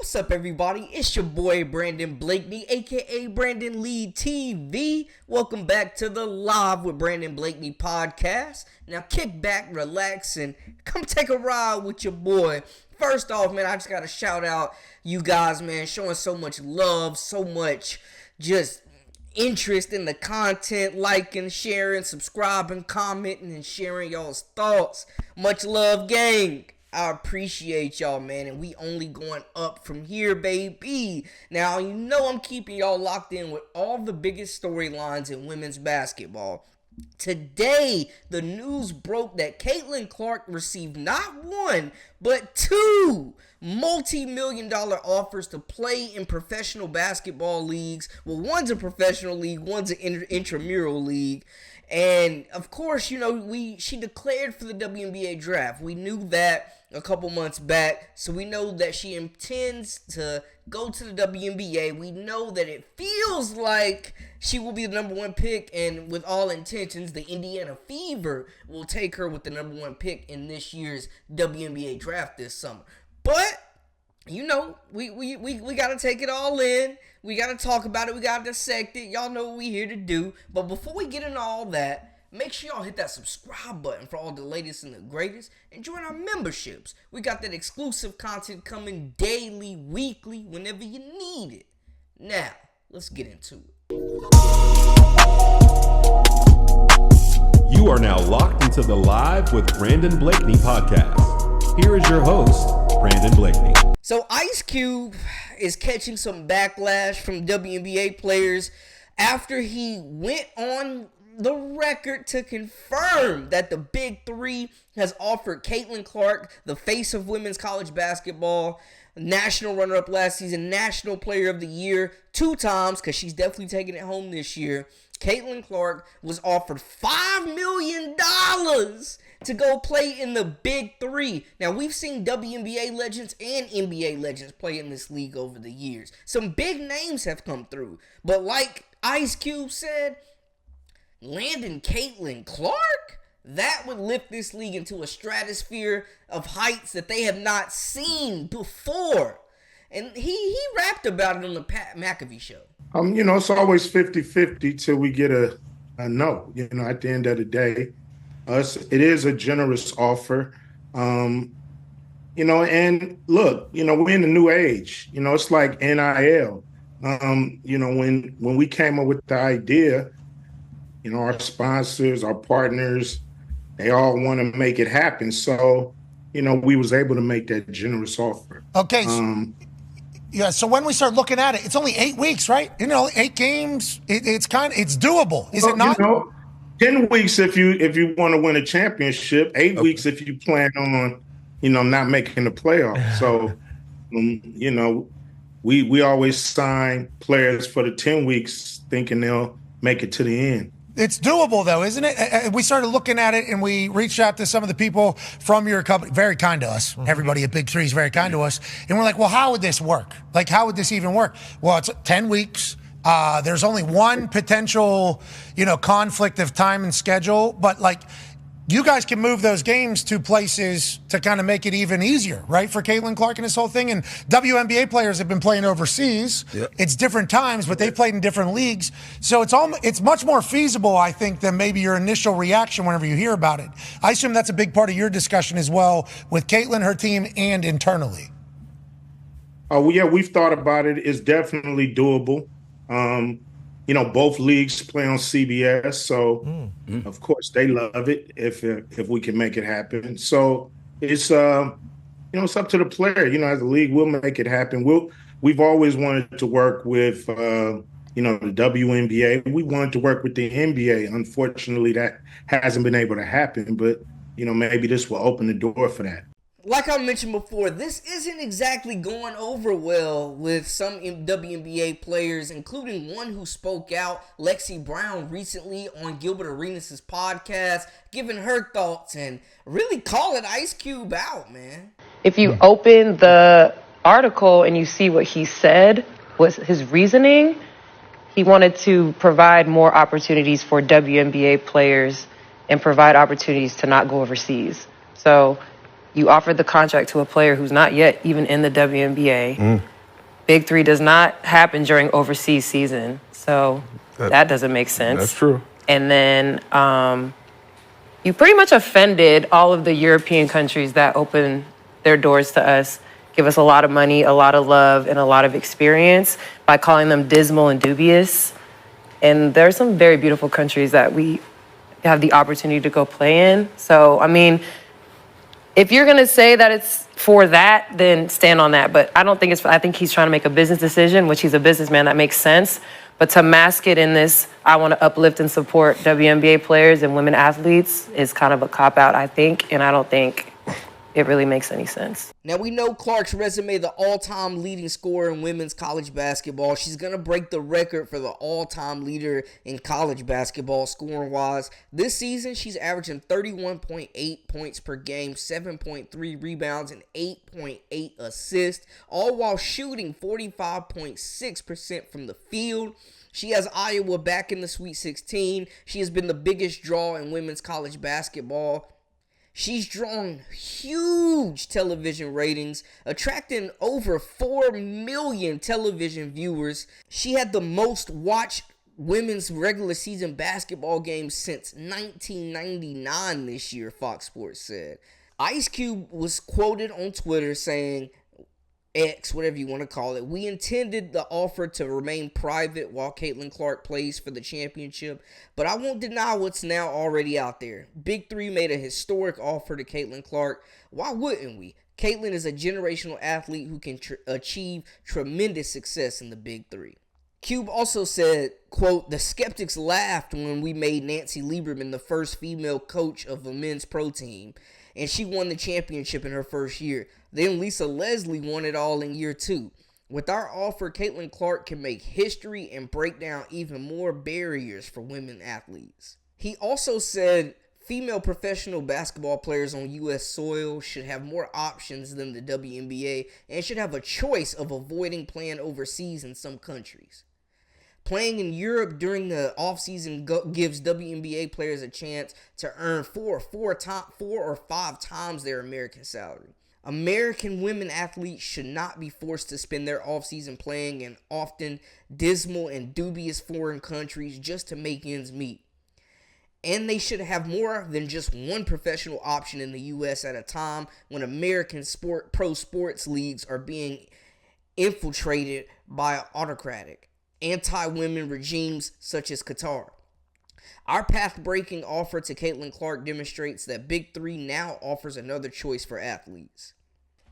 What's up, everybody? It's your boy Brandon Blakeney, aka Brandon Lee TV. Welcome back to the Live with Brandon Blakeney podcast. Now kick back, relax, and come take a ride with your boy. First off, man, I just gotta shout out you guys, man, showing so much love, so much just interest in the content, liking, sharing, subscribing, commenting, and sharing y'all's thoughts. Much love, gang. I appreciate y'all, man, and we only going up from here, baby. Now, you know I'm keeping y'all locked in with all the biggest storylines in women's basketball. Today, the news broke that Caitlin Clark received not one, but two multi-million-dollar offers to play in professional basketball leagues. Well, one's a professional league, one's an intramural league. And, of course, you know, she declared for the WNBA draft. We knew that a couple months back, so we know that she intends to go to the WNBA. We know that it feels like she will be the number one pick, and with all intentions, the Indiana Fever will take her with the number one pick in this year's WNBA draft this summer. But, you know, we got to take it all in. We got to talk about it. We got to dissect it. Y'all know what we here to do. But before we get into all that, make sure y'all hit that subscribe button for all the latest and the greatest. And join our memberships. We got that exclusive content coming daily, weekly, whenever you need it. Now, let's get into it. You are now locked into the Live with Brandon Blakeney podcast. Here is your host, Brandon Blakeney. So Ice Cube is catching some backlash from WNBA players after he went on the record to confirm that the Big Three has offered Caitlin Clark, the face of women's college basketball, national runner-up last season, national player of the year 2 times, because she's definitely taking it home this year. Caitlin Clark was offered $5 million to go play in the Big Three. Now, we've seen WNBA legends and NBA legends play in this league over the years. Some big names have come through. But like Ice Cube said, landing Caitlin Clark, that would lift this league into a stratosphere of heights that they have not seen before. And he rapped about it on the Pat McAfee show. You know, it's always 50-50 till we get a no. You know, at the end of the day, it is a generous offer. You know, and look, you know, we're in a new age. You know, it's like NIL. You know, when we came up with the idea, you know, our sponsors, our partners, they all want to make it happen. So, you know, we was able to make that generous offer. Okay. So when we start looking at it, it's only 8 weeks, right? You know, 8 games. It's doable. Is it not? You know, 10 weeks if you want to win a championship. 8 weeks if you plan on, you know, not making the playoffs. So, you know, we always sign players for the 10 weeks thinking they'll make it to the end. It's doable, though, isn't it? We started looking at it, and we reached out to some of the people from your company, very kind to us. Mm-hmm. Everybody at Big Three is very kind to us. And we're like, well, how would this work? Like, how would this even work? Well, it's 10 weeks. There's only one potential, you know, conflict of time and schedule. But, like, you guys can move those games to places to kind of make it even easier, right, for Caitlin Clark and this whole thing. And WNBA players have been playing overseas. Yep. It's different times, but they've played in different leagues. So it's much more feasible, I think, than maybe your initial reaction whenever you hear about it. I assume that's a big part of your discussion as well with Caitlin, her team, and internally. Oh, yeah, we've thought about it. It's definitely doable. You know, both leagues play on CBS, so of course they love it if we can make it happen. So it's you know, it's up to the player. You know, as a league, we'll make it happen. We've always wanted to work with you know, the WNBA. We wanted to work with the NBA. Unfortunately, that hasn't been able to happen. But you know, maybe this will open the door for that. Like I mentioned before, this isn't exactly going over well with some WNBA players, including one who spoke out, Lexi Brown, recently on Gilbert Arenas' podcast, giving her thoughts and really calling Ice Cube out, man. If you open the article and you see what he said, was his reasoning, he wanted to provide more opportunities for WNBA players and provide opportunities to not go overseas. So you offered the contract to a player who's not yet even in the WNBA. Big Three does not happen during overseas season, so that doesn't make sense. That's true. And then you pretty much offended all of the European countries that open their doors to us, give us a lot of money, a lot of love, and a lot of experience by calling them dismal and dubious. And there are some very beautiful countries that we have the opportunity to go play in. So, I mean, if you're going to say that it's for that, then stand on that. But I don't think it's, I think he's trying to make a business decision, which he's a businessman, that makes sense. But to mask it in this, I want to uplift and support WNBA players and women athletes is kind of a cop-out, I think. And I don't think it really makes any sense. Now, we know Clark's resume, the all-time leading scorer in women's college basketball. She's going to break the record for the all-time leader in college basketball scoring-wise. This season, she's averaging 31.8 points per game, 7.3 rebounds, and 8.8 assists, all while shooting 45.6% from the field. She has Iowa back in the Sweet 16. She has been the biggest draw in women's college basketball. She's drawn huge television ratings, attracting over 4 million television viewers. She had the most watched women's regular season basketball games since 1999 this year, Fox Sports said. Ice Cube was quoted on Twitter saying, X, whatever you want to call it, we intended the offer to remain private while Caitlin Clark plays for the championship, but I won't deny what's now already out there. Big Three made a historic offer to Caitlin Clark. Why wouldn't we? Caitlin is a generational athlete who can achieve tremendous success in the Big Three. Cube also said, quote, the skeptics laughed when we made Nancy Lieberman the first female coach of a men's pro team, and she won the championship in her first year. Then Lisa Leslie won it all in year 2. With our offer, Caitlin Clark can make history and break down even more barriers for women athletes. He also said female professional basketball players on U.S. soil should have more options than the WNBA and should have a choice of avoiding playing overseas in some countries. Playing in Europe during the offseason gives WNBA players a chance to earn 4 or 5 times their American salary. American women athletes should not be forced to spend their offseason playing in often dismal and dubious foreign countries just to make ends meet. And they should have more than just one professional option in the U.S. at a time when American pro sports leagues are being infiltrated by autocratic, anti-women regimes such as Qatar. Our path-breaking offer to Caitlin Clark demonstrates that Big Three now offers another choice for athletes.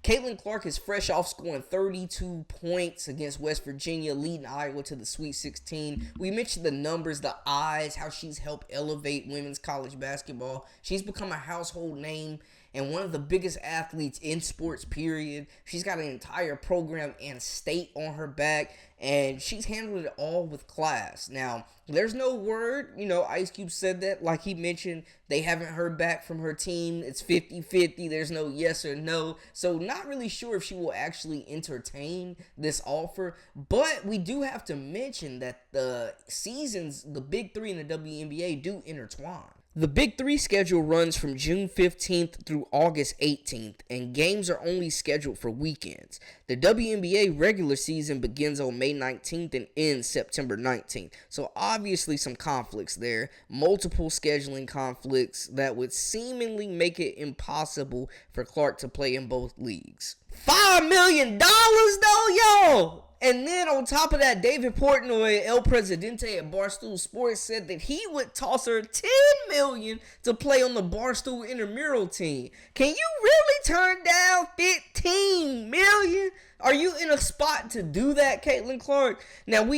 Caitlin Clark is fresh off scoring 32 points against West Virginia, leading Iowa to the Sweet 16. We mentioned the numbers, the eyes, how she's helped elevate women's college basketball. She's become a household name and one of the biggest athletes in sports, period. She's got an entire program and state on her back, and she's handled it all with class. Now, there's no word, Ice Cube said that, like he mentioned, they haven't heard back from her team. It's 50-50. There's no yes or no. So not really sure if she will actually entertain this offer. But we do have to mention that the seasons, the Big Three and the WNBA do intertwine. The Big Three schedule runs from June 15th through August 18th, and games are only scheduled for weekends. The WNBA regular season begins on May 19th and ends September 19th. So obviously some conflicts there, multiple scheduling conflicts that would seemingly make it impossible for Clark to play in both leagues. $5 million though, yo! And then on top of that, David Portnoy, El Presidente at Barstool Sports, said that he would toss her $10 million to play on the Barstool intramural team. Can you really turn down $15 million? Are you in a spot to do that, Caitlin Clark? Now,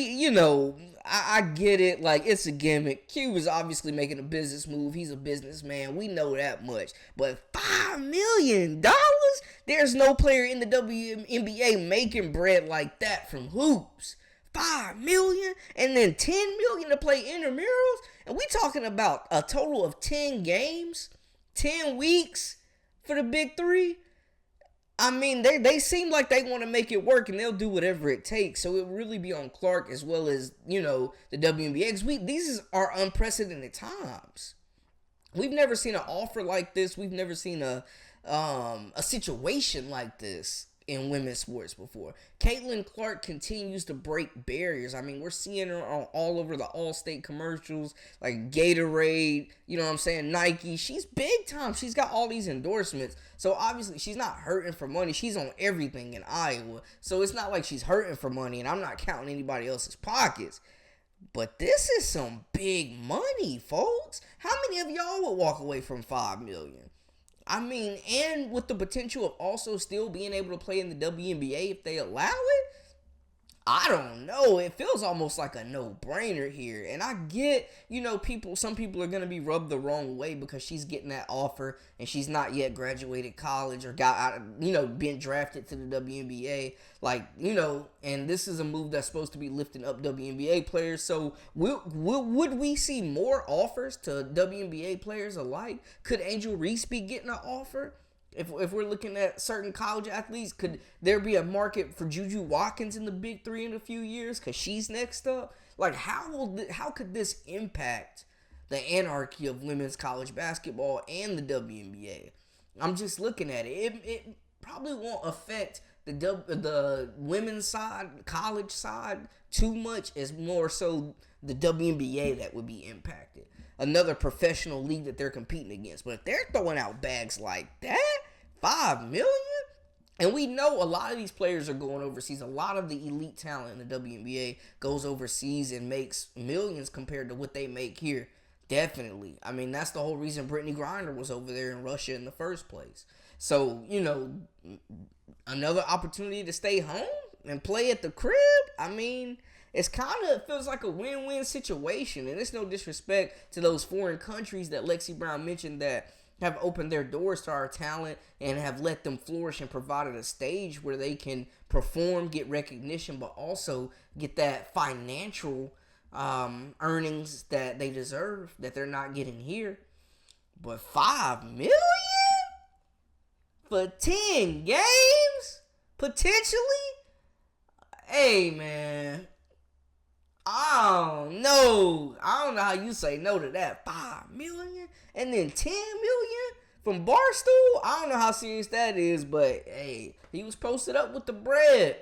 I get it. Like, it's a gimmick. Q is obviously making a business move. He's a businessman. We know that much. But $5 million? There's no player in the WNBA making bread like that from hoops. $5 million? And then $10 million to play intramurals? And we talking about a total of 10 games? 10 weeks for the Big Three? I mean, they seem like they want to make it work, and they'll do whatever it takes. So it will really be on Clark as well as, the WNBA. Because these are unprecedented times. We've never seen an offer like this. We've never seen a situation like this. in women's sports before. Caitlin Clark continues to break barriers. I mean, we're seeing her on all over the All-State commercials, like Gatorade, you know what I'm saying, Nike. She's big time. She's got all these endorsements. So obviously she's not hurting for money. She's on everything in Iowa. So it's not like she's hurting for money, and I'm not counting anybody else's pockets. But this is some big money, folks. How many of y'all would walk away from $5 million? I mean, and with the potential of also still being able to play in the WNBA if they allow it, I don't know. It feels almost like a no-brainer here. And I get, some people are going to be rubbed the wrong way because she's getting that offer and she's not yet graduated college or got out, been drafted to the WNBA. And this is a move that's supposed to be lifting up WNBA players. So would we see more offers to WNBA players alike? Could Angel Reese be getting an offer? If we're looking at certain college athletes, could there be a market for Juju Watkins in the Big Three in a few years because she's next up? Like, how could this impact the anarchy of women's college basketball and the WNBA? I'm just looking at it. It probably won't affect the women's side, college side, too much. As more so the WNBA that would be impacted. Another professional league that they're competing against. But if they're throwing out bags like that, $5 million? And we know a lot of these players are going overseas. A lot of the elite talent in the WNBA goes overseas and makes millions compared to what they make here. Definitely. I mean, that's the whole reason Brittany Griner was over there in Russia in the first place. So, another opportunity to stay home and play at the crib. I mean, it feels like a win-win situation. And it's no disrespect to those foreign countries that Lexi Brown mentioned that have opened their doors to our talent and have let them flourish and provided a stage where they can perform, get recognition, but also get that financial earnings that they deserve that they're not getting here. But $5 million for 10 games? Potentially? Hey, man. I don't know how you say no to that. $5 million and then $10 million from Barstool. I don't know how serious that is, but hey, he was posted up with the bread.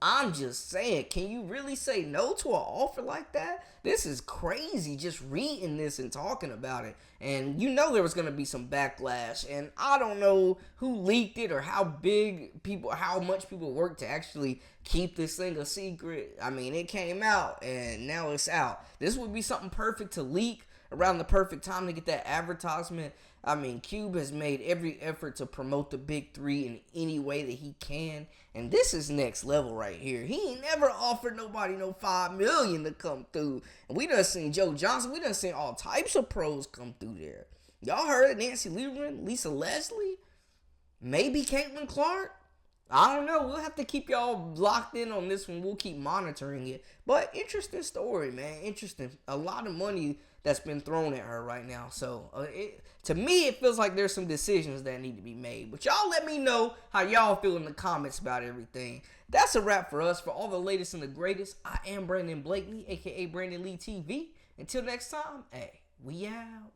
I'm just saying, can you really say no to an offer like that? This is crazy just reading this and talking about it. And there was going to be some backlash. And I don't know who leaked it or how much people worked to actually keep this thing a secret. I mean, it came out and now it's out. This would be something perfect to leak around the perfect time to get that advertisement. I mean, Cube has made every effort to promote the Big Three in any way that he can. And this is next level right here. He ain't never offered nobody no $5 million to come through. And we done seen Joe Johnson. We done seen all types of pros come through there. Y'all heard Nancy Lieberman, Lisa Leslie, maybe Caitlin Clark. I don't know. We'll have to keep y'all locked in on this one. We'll keep monitoring it. But interesting story, man. Interesting. A lot of money that's been thrown at her right now. So, to me, it feels like there's some decisions that need to be made. But y'all let me know how y'all feel in the comments about everything. That's a wrap for us. For all the latest and the greatest, I am Brandon Blakeney, a.k.a. Brandon Lee TV. Until next time, hey, we out.